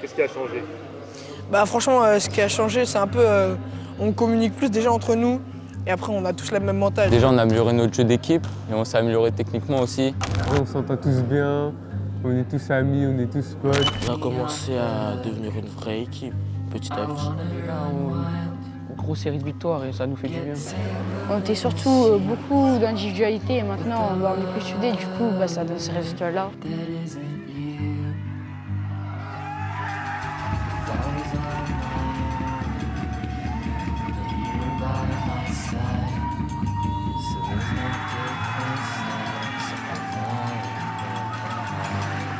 Qu'est-ce qui a changé? Bah franchement, ce qui a changé, c'est un peu, on communique plus déjà entre nous et après on a tous la même mentale. Déjà on a amélioré notre jeu d'équipe et on s'est amélioré techniquement aussi. On s'entend tous bien, on est tous amis, on est tous potes. On a commencé à devenir une vraie équipe petit à petit. Une grosse série de victoires et ça nous fait du bien. On était surtout beaucoup d'individualité et maintenant on est plus soudés, du coup ça donne ces résultats-là.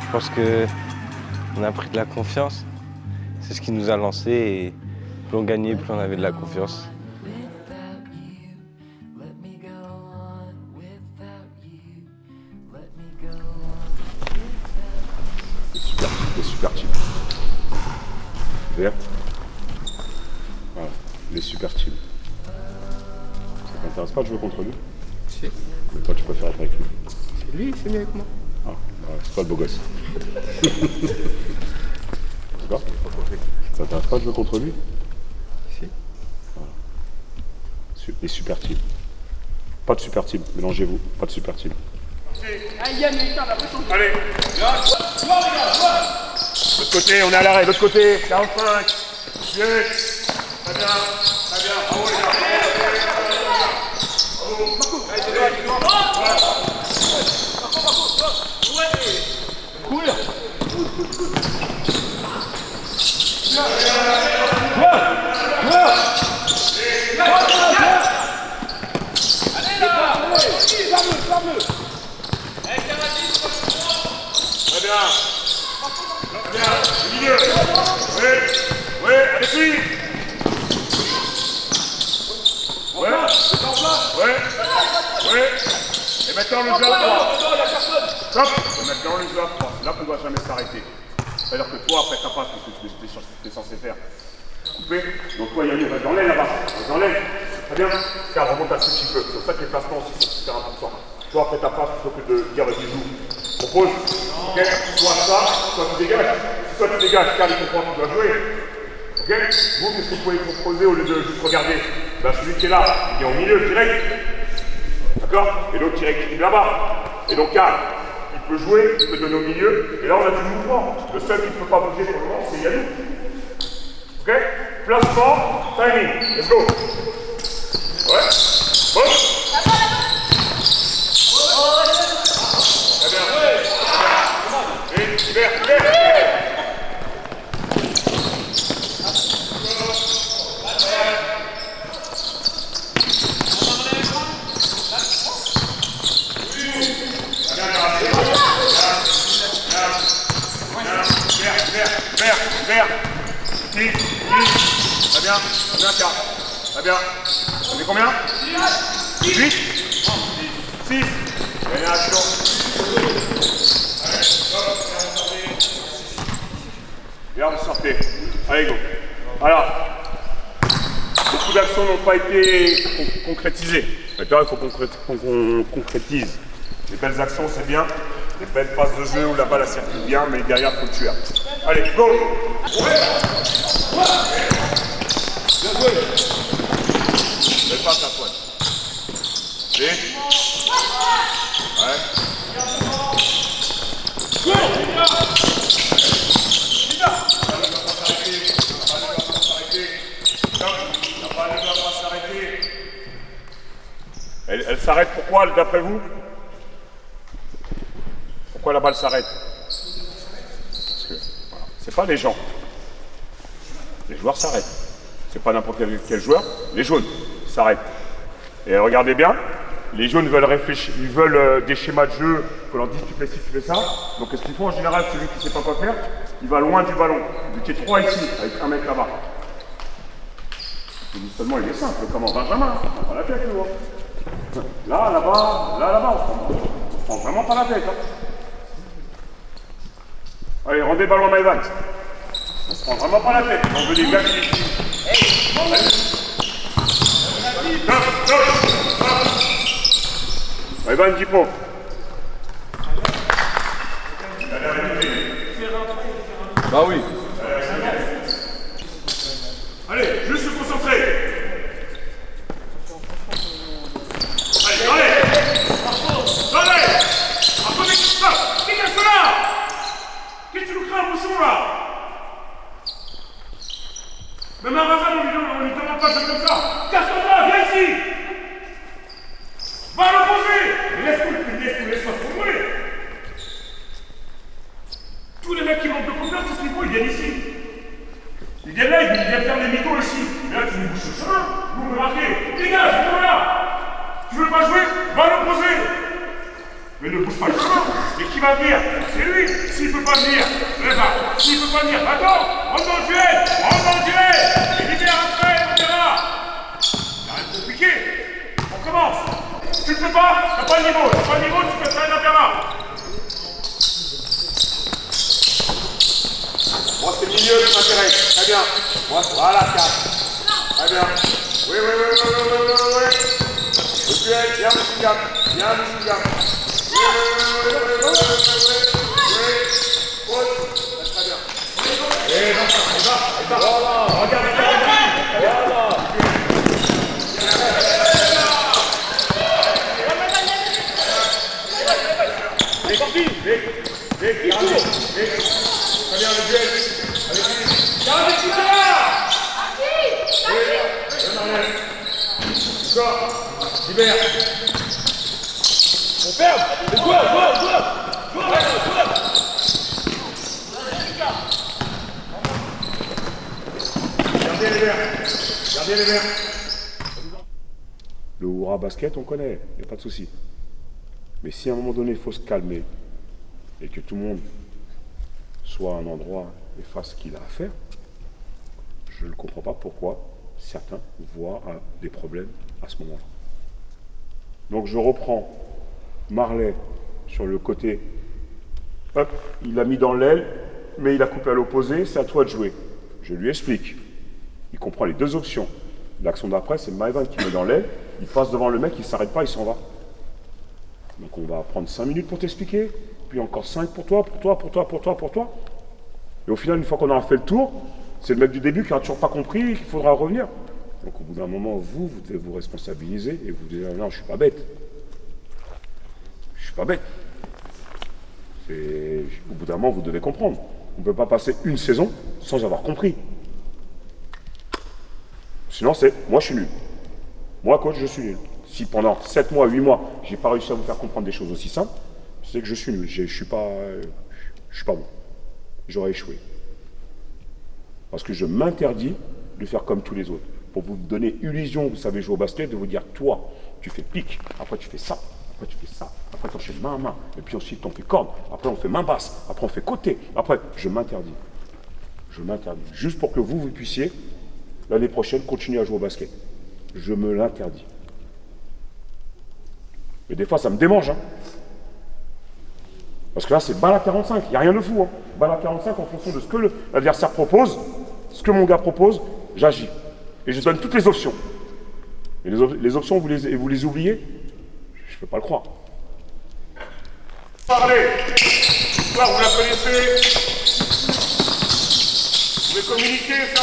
Je pense qu'on a pris de la confiance. C'est ce qui nous a lancé et plus on gagnait, plus on avait de la confiance. Les super teams. Vert. Voilà, les super teams. Ça t'intéresse pas de jouer contre lui? Si. Mais toi, tu préfères être avec lui? C'est lui, c'est mieux avec moi. Ah, ouais, c'est pas le beau gosse. D'accord? Ça t'intéresse pas de jouer contre lui? Si. Voilà. Les super teams. Pas de super team, mélangez-vous, pas de super team. Allez, l'autre côté, on est à l'arrêt, l'autre côté, 45, bien, très bien, bravo les gars. Très bien. Très bien. Le milieu. Oui. Oui, allez-y. Ouais. Ouais. Ouais. Et maintenant le jeu à 3. Stop. Et maintenant le jeu à 3. Là, on ne doit jamais s'arrêter. C'est-à-dire que toi, après ta passe, c'est ce que tu es censé faire. Coupé. Donc toi, Yannick, va dans l'aile là-bas. Dans l'aile. Très bien. Car remonte un tout petit peu. C'est pour ça que les placements aussi sont super importants. Toi, après ta passe, plutôt que de dire vas-y joue. Propose. Ok. Toi ça, toi tu dégages. Si toi tu dégages, car il comprend que tu dois jouer. Ok. Vous, qu'est-ce que vous pouvez proposer au lieu de juste regarder? Ben, celui qui est là, il est au milieu direct. D'accord. Et l'autre qui rééquilibre là-bas. Et donc Karl, il peut jouer, il peut donner au milieu. Et là, on a du mouvement. Le seul qui ne peut pas bouger pour le moment, c'est Yannick. Ok. Placement, timing. Let's go. Ouais. Bon. Très bien. Et vert. Vert. Très bien, Karl. Très bien. On est combien? 8 6. Réaction. Bien, vous sortez. Allez, go. Alors, beaucoup d'actions n'ont pas été concrétisées. Maintenant, il faut qu'on concrétise. Les belles actions, c'est bien. Les belles passes de jeu où la balle circule bien, mais derrière, il faut le tuer. Allez, go. Bien joué. Belle passe à toi. Et ouais. Elle s'arrête pourquoi, d'après vous? Pourquoi la balle s'arrête? Parce que voilà, c'est pas les gens. Les joueurs s'arrêtent. C'est pas n'importe quel joueur. Les jaunes s'arrêtent. Et regardez bien, les jaunes veulent réfléchir, ils veulent des schémas de jeu, qu'on leur dise tu fais ci, tu fais ça. Donc qu'est-ce qu'ils font en général? Celui qui ne sait pas quoi faire, il va loin du ballon. Vous étiez 3 ici, avec un mec là-bas. Je dis seulement il est simple, comme en Benjamin, on prend pas la tête nous. Là, là-bas, on se prend vraiment pas la tête. Allez, rendez ballon à Maïvan. On se prend vraiment pas la tête. On veut des gars qui... Maïvan, 10 points. Bah oui. bouchon là. Même un Razan, on lui demande pas de faire comme ça. Casse-toi, viens ici. Va à l'opposé. Laisse-moi tomber. Tous les mecs qui manquent de confiance, c'est ce qu'il faut, ils viennent ici. Ils viennent là, ils viennent faire des mythos ici. Mais là, tu nous bouches le chemin, vous me marquez. Dégage, viens là. Tu veux pas jouer? Va à l'opposé. Mais ne bouge pas le chemin. Mais qui va venir? C'est lui. S'il peut pas venir, va. S'il peut pas venir, attends. Rentre dans le duel. Et libère après, on verra. Y'a rien de compliqué. On commence. Tu ne peux pas, t'as pas le niveau. Tu peux faire la là. Moi, c'est le milieu qui m'intéresse. Très bien. Moi, voilà, 4. Très bien. Oui. Le duel, viens, Moussingam. Très bien. Et va. Regarde. Les sorties. Très bien, le duel. Allez-y. Libère. On ferme. Gardez les verres. Le Oura basket, on connaît, il n'y a pas de souci. Mais si à un moment donné, il faut se calmer et que tout le monde soit à un endroit et fasse ce qu'il a à faire, je ne comprends pas pourquoi certains voient des problèmes à ce moment-là. Donc je reprends Marley sur le côté. Hop, il l'a mis dans l'aile, mais il a coupé à l'opposé, c'est à toi de jouer. Je lui explique. Il comprend les deux options. L'action d'après, c'est Maëvan qui met dans l'aile, il passe devant le mec, il ne s'arrête pas, il s'en va. Donc on va prendre 5 minutes pour t'expliquer, puis encore 5 pour toi. Et au final, une fois qu'on aura fait le tour, c'est le mec du début qui n'a toujours pas compris qu'il faudra revenir. Donc au bout d'un moment, vous devez vous responsabiliser et vous dire non, je suis pas bête. Au bout d'un moment, vous devez comprendre. On ne peut pas passer une saison sans avoir compris. Sinon, moi je suis nul. Moi, coach, je suis nul. Si pendant 7 mois, 8 mois, j'ai pas réussi à vous faire comprendre des choses aussi simples, c'est que je suis nul. Je suis pas bon. J'aurais échoué. Parce que je m'interdis de faire comme tous les autres. Pour vous donner illusion, vous savez jouer au basket, de vous dire, toi, tu fais pique, après tu fais ça, après tu enchaînes main à main, et puis ensuite on fait corde, après on fait main basse, après on fait côté, après je m'interdis. Juste pour que vous puissiez, l'année prochaine, continuer à jouer au basket. Je me l'interdis. Mais des fois, ça me démange. Parce que là, c'est balle à 45. Il n'y a rien de fou. Balle à 45 en fonction de ce que l'adversaire propose, ce que mon gars propose, j'agis. Et je donne toutes les options. Et les options, vous les oubliez? Je ne peux pas le croire. Parlez. L'histoire, vous la connaissez. Vous pouvez communiquer, c'est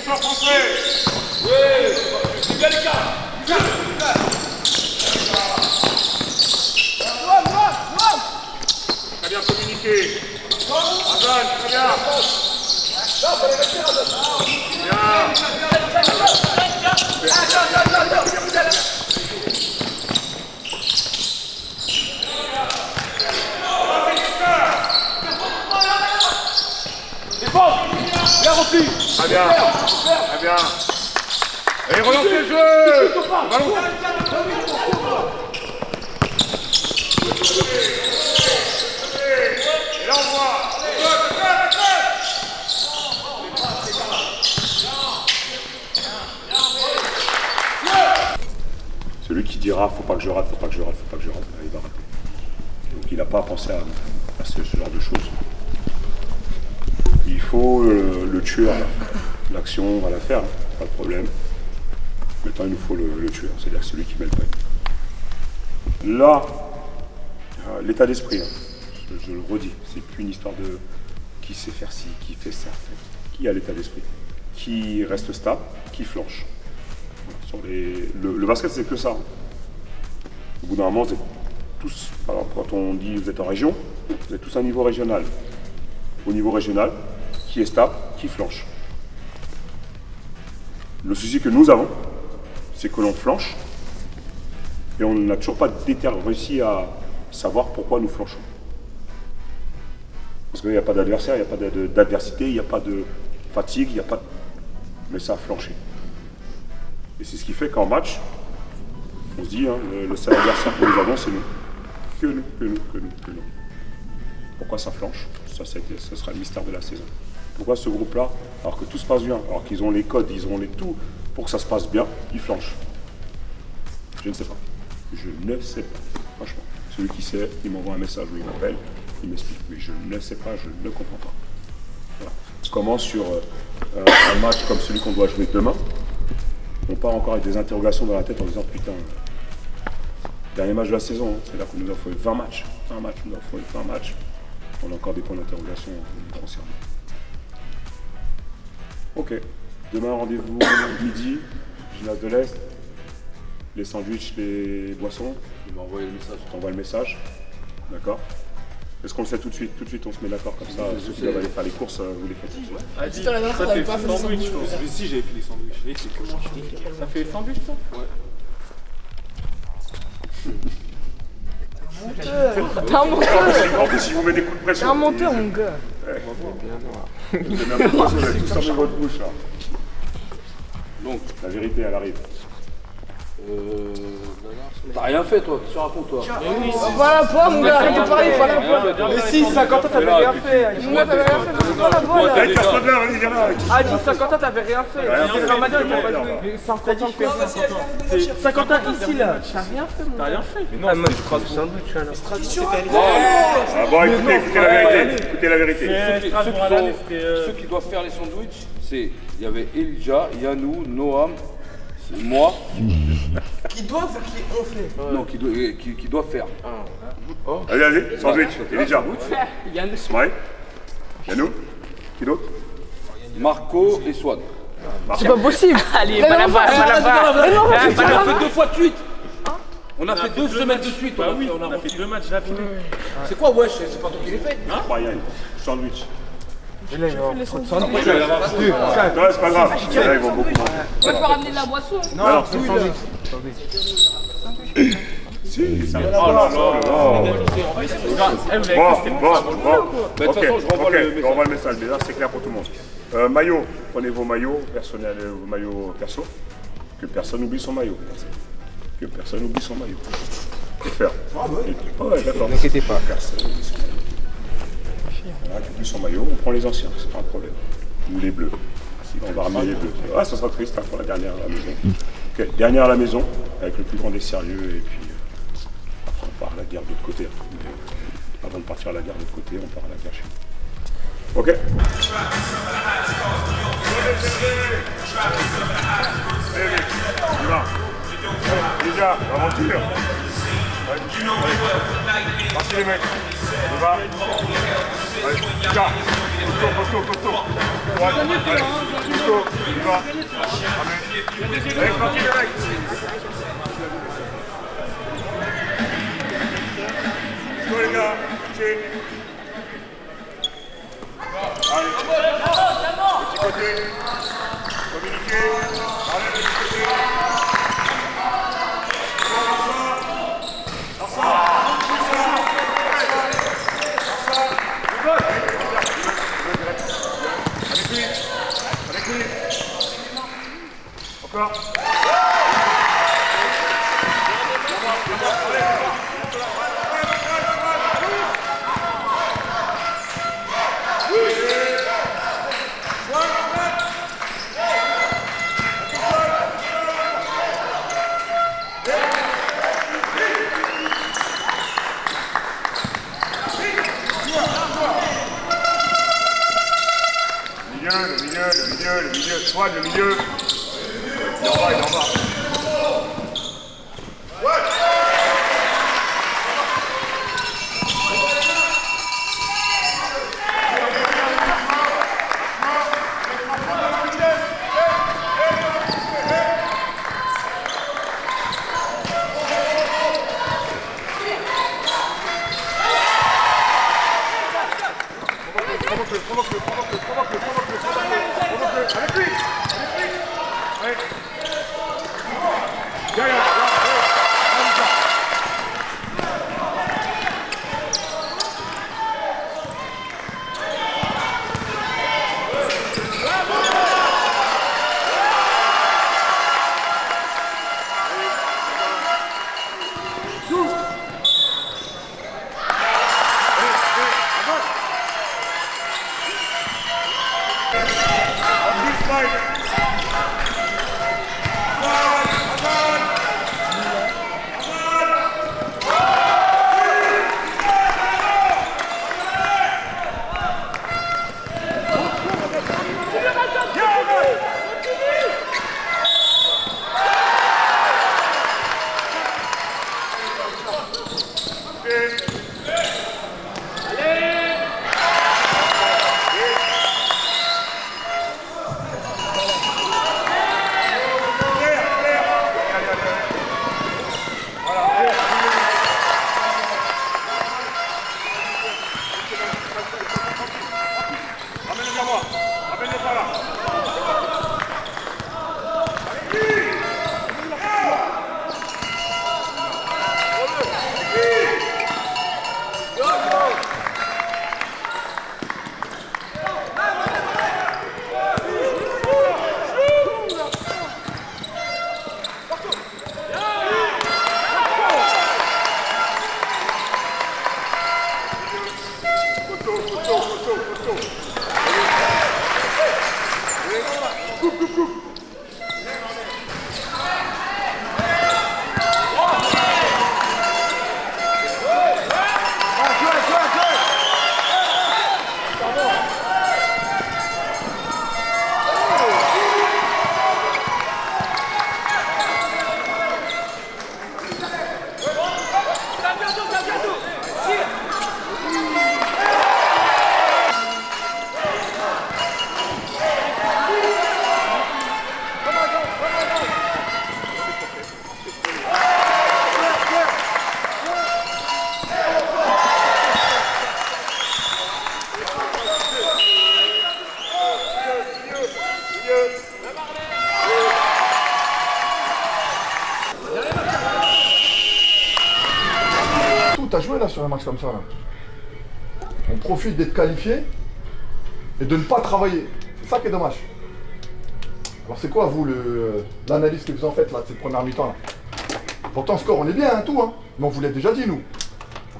en français. Oui, c'est bien les gars. Très bien communiqué. Azan, très bien. Bien rempli. Très bien. Allez, relancez le jeu. Ballon. Et là, on voit. Celui qui dira faut pas que je rate, il va rater. Donc il n'a pas à penser à ce genre de choses. Il faut le tueur, l'action, on va la faire, pas de problème. Maintenant, il nous faut le tueur, c'est-à-dire celui qui met le pain. Là, l'état d'esprit, je le redis, c'est plus une histoire de qui sait faire ci, qui fait ça. Qui a l'état d'esprit, qui reste stable, qui flanche. Sur le basket, c'est que ça. Au bout d'un moment, vous êtes tous, alors quand on dit vous êtes en région, Vous êtes tous à un niveau régional. Au niveau régional, qui est stable, qui flanche. Le souci que nous avons, c'est que l'on flanche et on n'a toujours pas réussi à savoir pourquoi nous flanchons. Parce qu'il n'y a pas d'adversaire, il n'y a pas d'adversité, il n'y a pas de fatigue, il n'y a pas de... Mais ça a flanché. Et c'est ce qui fait qu'en match, on se dit, hein, le seul adversaire que nous avons, c'est nous. Que nous. Pourquoi ça flanche? Ça sera le mystère de la saison. Pourquoi ce groupe-là, alors que tout se passe bien, alors qu'ils ont les codes, ils ont les tout, pour que ça se passe bien, ils flanchent? Je ne sais pas. Je ne sais pas. Franchement. Celui qui sait, il m'envoie un message ou il m'appelle, il m'explique. Mais je ne sais pas, je ne comprends pas. Voilà. Comment sur un match comme celui qu'on doit jouer demain, on part encore avec des interrogations dans la tête en disant putain, dernier match de la saison, hein, c'est-à-dire qu'on nous a fait 20 matchs. On a encore des points d'interrogation concernant. Ok. Demain, rendez-vous midi, gymnase de l'Est. Les sandwichs, les boissons. Il m'a envoyé le message. Je t'envoie le message. D'accord. Est-ce qu'on le sait tout de suite? Tout de suite, on se met d'accord comme ça. Ceux qui doivent aller faire les courses, vous les faites tout de suite. Ah, dis, la dernière fois, t'avais pas fait les sandwichs. Mais si, j'avais fait les sandwichs. Ça fait les sandwichs, toi? Ouais. T'es un menteur. En plus, il vous met des coups de pression. T'es un menteur, mon gars. Vous avez l'impression que vous avez tous fermé votre bouche là. Donc, la vérité, elle arrive. T'as rien fait, toi. Qu'est-ce que tu racontes, toi? Voilà, toi, mon gars, arrête de parler, il fallait un peu. Mais si, 50 ans, t'avais rien fait. Mon gars, t'avais rien fait, mais voilà, voilà. Allez, casse-toi de là, vas-y, viens là. Ah, dis 50 ans, t'avais rien fait. Rien fait. Ramadan, il m'a pas joué. 50 ans, quoi. 50 ans ici, là. T'as rien fait, mon gars. T'as rien fait. Mais non, moi, je crois que sandwich, là. Ah bon, écoutez la vérité. Écoutez la vérité. Ceux qui doivent faire les sandwichs, c'est. Il y avait Elijah, Yanou, Noam, moi. Qui doivent ou qui ont fait? Non, qui doivent faire. Allez, sandwich. Il est déjà. Smile. Yanou. Qui d'autre? Marco et Swan. C'est pas possible. Allez, pas la barre. On a fait 2 fois de suite. On a fait 2 semaines de suite. Bah oui, on a fait 2 matchs d'affilée. C'est quoi, wesh? C'est pas toi qui l'ai fait? Brian. Sandwich. Les sandwichs. Non, c'est pas grave. Là, ils vont beaucoup manger. Tu peux ramener de la boisson. Alors, c'est sandwich. Si, ça va. Oh là là. Bon. De toute façon, je renvoie le message. On renvoie le message. Déjà, c'est clair pour tout le monde. Maillot. Prenez vos maillots personnels, vos maillots perso. Que personne n'oublie son maillot. Que personne n'oublie son maillot. Et faire. Ouais, d'accord. Ne inquiétez pas. Personne n'oublie son maillot. Voilà, qui oublie son maillot, on prend les anciens, c'est pas un problème. Ou les bleus. On va ramener les bleus. Ah, ça sera triste hein, pour la dernière à la maison. Ok, dernière à la maison, avec le plus grand des sérieux, et puis après on part à la guerre de l'autre côté. Avant de partir à la guerre de l'autre côté, on part à la guerre chez nous. Ok. Allez, on y va. Déjà, aventure. Merci les mecs. On va. Allez, Lucas. Costaud. Droite. Allez, Costaud. On va. Allez, tranquille les mecs. Go les gars. Allez. Petit côté. Communiquez. Allez, petit côté. Avec lui. Encore. Le milieu, soit le milieu. Il en va. Provoque-le. Avec lui. Ouais. Viens. T'as joué là sur un match comme ça là. On profite d'être qualifié et de ne pas travailler. C'est ça qui est dommage. Alors c'est quoi vous l'analyse que vous en faites là de cette première mi-temps là? Pourtant score on est bien tout hein. Mais on vous l'a déjà dit nous.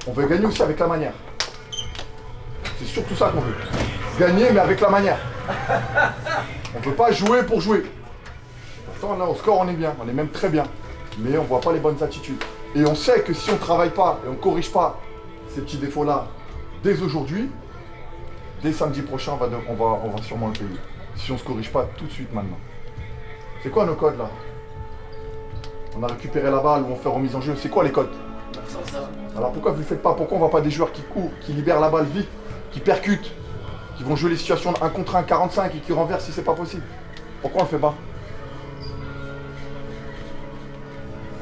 On veut gagner aussi avec la manière. C'est surtout ça qu'on veut. Gagner mais avec la manière. On ne veut pas jouer pour jouer. Pourtant là au score on est bien, on est même très bien. Mais on voit pas les bonnes attitudes. Et on sait que si on ne travaille pas et on ne corrige pas ces petits défauts-là dès aujourd'hui, dès samedi prochain, on va sûrement le payer. Si on ne se corrige pas tout de suite maintenant. C'est quoi nos codes là? On a récupéré la balle ou on fait remise en jeu. C'est quoi les codes? Alors pourquoi vous ne le faites pas? Pourquoi on ne voit pas des joueurs qui courent, qui libèrent la balle vite, qui percutent, qui vont jouer les situations de 1 contre 1, 45 et qui renversent si c'est pas possible? Pourquoi on ne le fait pas?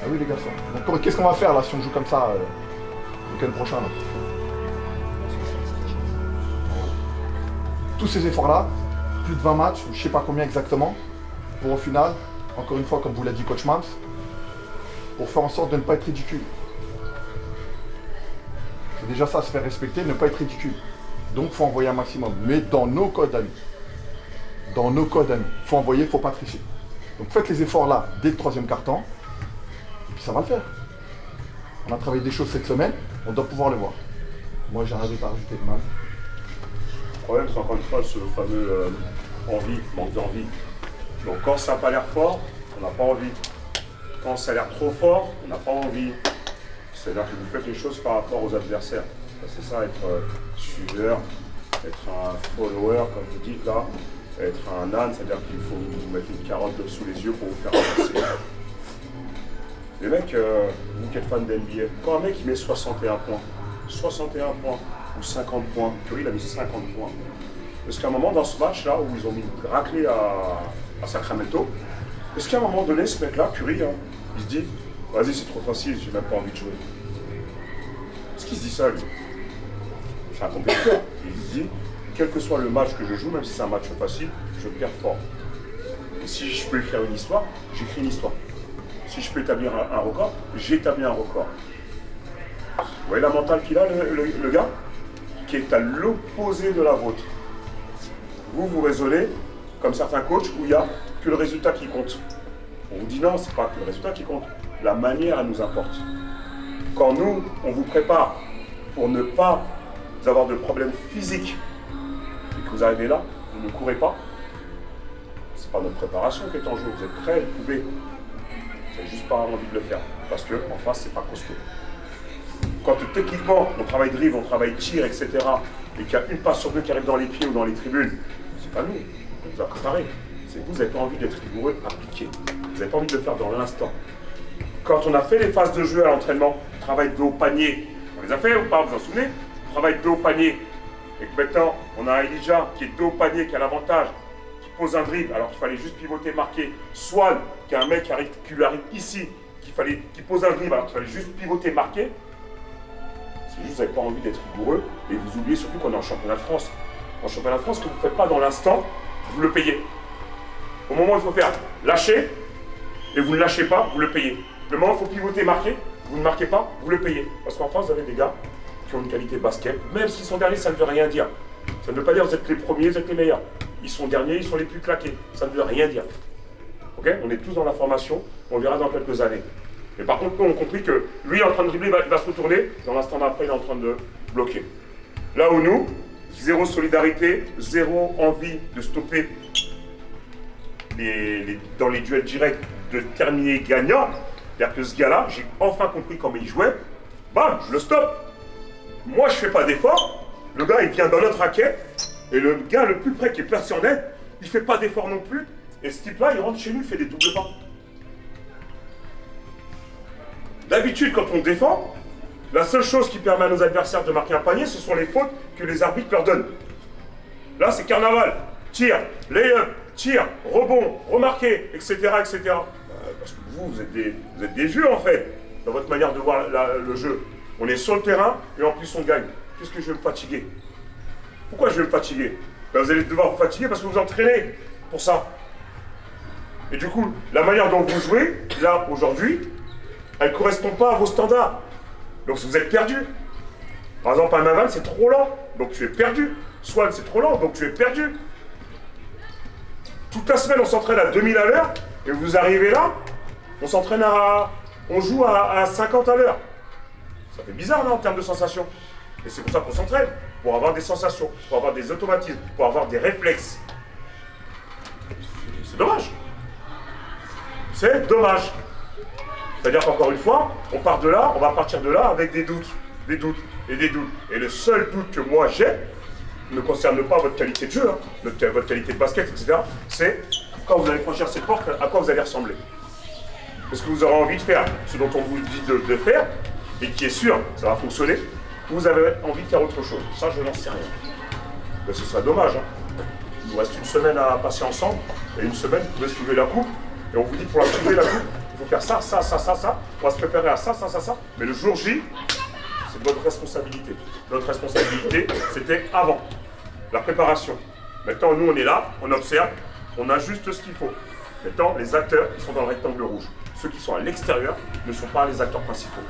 Ah oui les garçons. Donc qu'est-ce qu'on va faire là si on joue comme ça le week-end prochain là? Tous ces efforts là, plus de 20 matchs, ou je sais pas combien exactement, pour au final, encore une fois comme vous l'a dit coach Mams, pour faire en sorte de ne pas être ridicule. C'est déjà ça, se faire respecter, ne pas être ridicule. Donc il faut envoyer un maximum, mais dans nos codes à nous. Dans nos codes à nous. Il faut envoyer, il ne faut pas tricher. Donc faites les efforts là dès le 3e quart-temps. Et puis ça va le faire. On a travaillé des choses cette semaine, on doit pouvoir le voir. Moi j'ai rien d'autre à rajouter. Mal. Le problème c'est encore une fois ce fameux envie, manque d'envie. Donc quand ça n'a pas l'air fort, on n'a pas envie. Quand ça a l'air trop fort, on n'a pas envie. C'est-à-dire que vous faites les choses par rapport aux adversaires. C'est ça, être suiveur, être un follower, comme vous dites là, être un âne, c'est-à-dire qu'il faut vous mettre une carotte sous les yeux pour vous faire avancer. Les mecs, vous qui êtes fan d'NBA, quand un mec il met 61 points ou 50 points, Curry il a mis 50 points. Parce qu'à un moment dans ce match-là où ils ont mis une raclée à Sacramento, est-ce qu'à un moment donné, ce mec-là, Curry, hein, il se dit « Vas-y, c'est trop facile, j'ai même pas envie de jouer ». Est-ce qu'il se dit ça, lui? C'est un compétiteur. Il se dit « quel que soit le match que je joue, même si c'est un match facile, je performe. Et si je peux écrire une histoire, j'écris une histoire. Si je peux établir un record, j'établis un record. Vous voyez la mentale qu'il a, le gars, qui est à l'opposé de la vôtre. Vous raisonnez comme certains coachs où il n'y a que le résultat qui compte. On vous dit non, c'est pas que le résultat qui compte. La manière, elle nous importe. Quand nous, on vous prépare pour ne pas avoir de problèmes physiques et que vous arrivez là, vous ne courez pas, c'est pas notre préparation qui est en jeu. Vous êtes prêts, vous pouvez. Vous n'avez juste pas envie de le faire parce qu'en face, c'est pas costaud. Quand techniquement, on travaille drive, on travaille tir, etc., et qu'il y a une passe sur deux qui arrive dans les pieds ou dans les tribunes, c'est pas nous, on nous a préparé. C'est que vous n'avez pas envie d'être rigoureux, appliqué. Vous n'avez pas envie de le faire dans l'instant. Quand on a fait les phases de jeu à l'entraînement, travail dos au panier, on les a fait ou pas, vous vous en souvenez? Travail dos au panier. Et que maintenant, on a un Elijah qui est dos au panier, qui a l'avantage, qui pose un dribble, alors qu'il fallait juste pivoter, marquer. Swan, qui est un mec qui lui arrive ici, qui pose un dribble, alors qu'il fallait juste pivoter, marquer. C'est juste que vous n'avez pas envie d'être rigoureux et vous oubliez surtout qu'on est en championnat de France. En championnat de France, ce que vous ne faites pas dans l'instant, vous le payez. Au moment où il faut faire lâcher, et vous ne lâchez pas, vous le payez. Le moment où il faut pivoter, marquer, vous ne marquez pas, vous le payez. Parce qu'en France, vous avez des gars qui ont une qualité basket, même s'ils sont derniers, ça ne veut rien dire. Ça ne veut pas dire que vous êtes les premiers, vous êtes les meilleurs. Ils sont derniers, ils sont les plus claqués. Ça ne veut rien dire. Ok? On est tous dans la formation, on verra dans quelques années. Mais par contre, nous, on a compris que lui est en train de dribbler, il va se retourner, dans l'instant d'après, il est en train de bloquer. Là où nous, zéro solidarité, zéro envie de stopper dans les duels directs, de terminer gagnant. C'est-à-dire que ce gars-là, j'ai enfin compris comment il jouait, bam, je le stoppe. Moi, je fais pas d'effort, le gars, il vient dans notre raquette, et le gars le plus près qui est placé en aide, il fait pas d'effort non plus, et ce type-là, il rentre chez nous, il fait des doubles pas. D'habitude, quand on défend, la seule chose qui permet à nos adversaires de marquer un panier, ce sont les fautes que les arbitres leur donnent. Là, c'est carnaval. Tir, lay-up, tir, rebond, remarqué, etc. etc. Parce que vous êtes des vieux, en fait, dans votre manière de voir le jeu. On est sur le terrain et en plus, on gagne. Qu'est-ce que je vais me fatiguer? Pourquoi je vais me fatiguer? Vous allez devoir vous fatiguer parce que vous entraînez pour ça. Et du coup, la manière dont vous jouez, là, aujourd'hui, elle ne correspond pas à vos standards. Donc vous êtes perdu. Par exemple, un Naval, c'est trop lent, donc tu es perdu. Swan, c'est trop lent, donc tu es perdu. Toute la semaine, on s'entraîne à 2000 à l'heure, et vous arrivez là, on joue à 50 à l'heure. Ça fait bizarre, non, en termes de sensations. Et c'est pour ça qu'on s'entraîne, pour avoir des sensations, pour avoir des automatismes, pour avoir des réflexes. C'est dommage. C'est dommage. C'est-à-dire qu'encore une fois, on va partir de là avec des doutes et des doutes. Et le seul doute que moi j'ai ne concerne pas votre qualité de jeu, hein, votre qualité de basket, etc. C'est quand vous allez franchir cette porte, à quoi vous allez ressembler. Est-ce que vous aurez envie de faire ce dont on vous dit de faire et qui est sûr, ça va fonctionner, ou vous avez envie de faire autre chose? Ça, je n'en sais rien. Mais ce serait dommage. Hein. Il nous reste une semaine à passer ensemble, et une semaine, vous pouvez soulever la coupe, et on vous dit pour la soulever la coupe, il faut faire ça, on va se préparer à ça, mais le jour J, c'est votre responsabilité. Notre responsabilité, c'était avant, la préparation. Maintenant, nous, on est là, on observe, on ajuste ce qu'il faut. Maintenant, les acteurs, ils sont dans le rectangle rouge. Ceux qui sont à l'extérieur ne sont pas les acteurs principaux.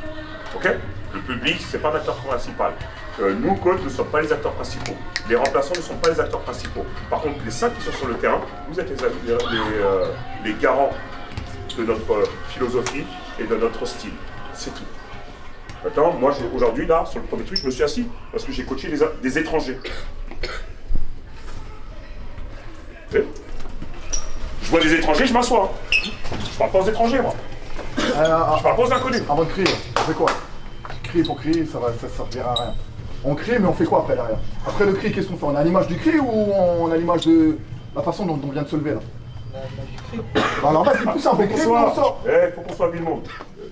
Ok? Le public, c'est pas l'acteur principal. Nous, coachs, ne sommes pas les acteurs principaux. Les remplaçants ne sont pas les acteurs principaux. Par contre, les 5 qui sont sur le terrain, vous êtes les garants de notre philosophie et de notre style. C'est tout. Maintenant, moi, aujourd'hui, là, sur le premier truc, je me suis assis parce que j'ai coaché des étrangers. Okay. Je vois des étrangers, je m'assois. Je parle pas aux étrangers, moi. Je parle pas aux inconnus. Avant de crier, on fait quoi? Crier pour crier, ça servira à rien. On crie, mais on fait quoi après derrière? Après le cri, qu'est-ce qu'on fait? On a l'image du cri ou on a l'image de la façon dont on vient de se lever là? Alors vas-y, plus simple, crie, on sort. Il faut qu'on soit Villemont.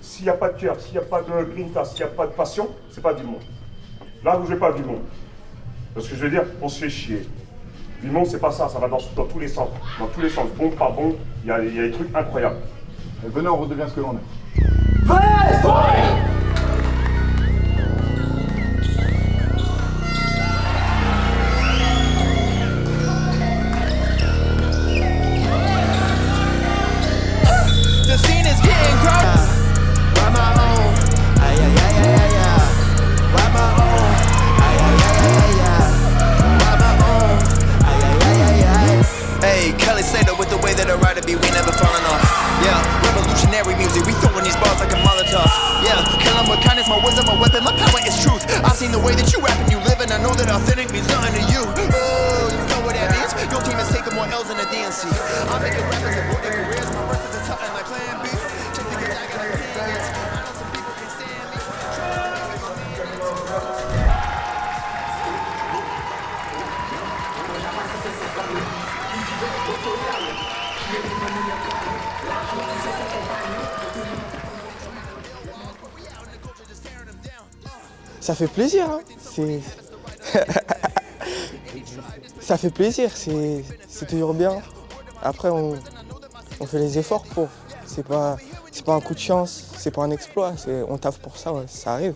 S'il n'y a pas de cœur, s'il n'y a pas de grinta, s'il n'y a pas de passion, c'est pas Villemont. Là, vous jouez pas Villemont. Parce que je veux dire, on se fait chier. Villemont, c'est pas ça, ça va dans tous les sens. Dans tous les sens, bon, pas bon, il y a des trucs incroyables. Et venez, on redevient ce que l'on est. mean the way that you rap and you live, and I know that authentic means nothing to you. Oh, you know what that means? Your team is taking more L's than the DNC. I'm making rappers and building careers. My verses are tough like Plan B. Check the kids, I got opinions. I know some people can stand me. Ça fait plaisir, hein. Ça fait plaisir, c'est toujours bien. Après, on fait les efforts pour. C'est pas un coup de chance, c'est pas un exploit, on taffe pour ça, ouais, ça arrive.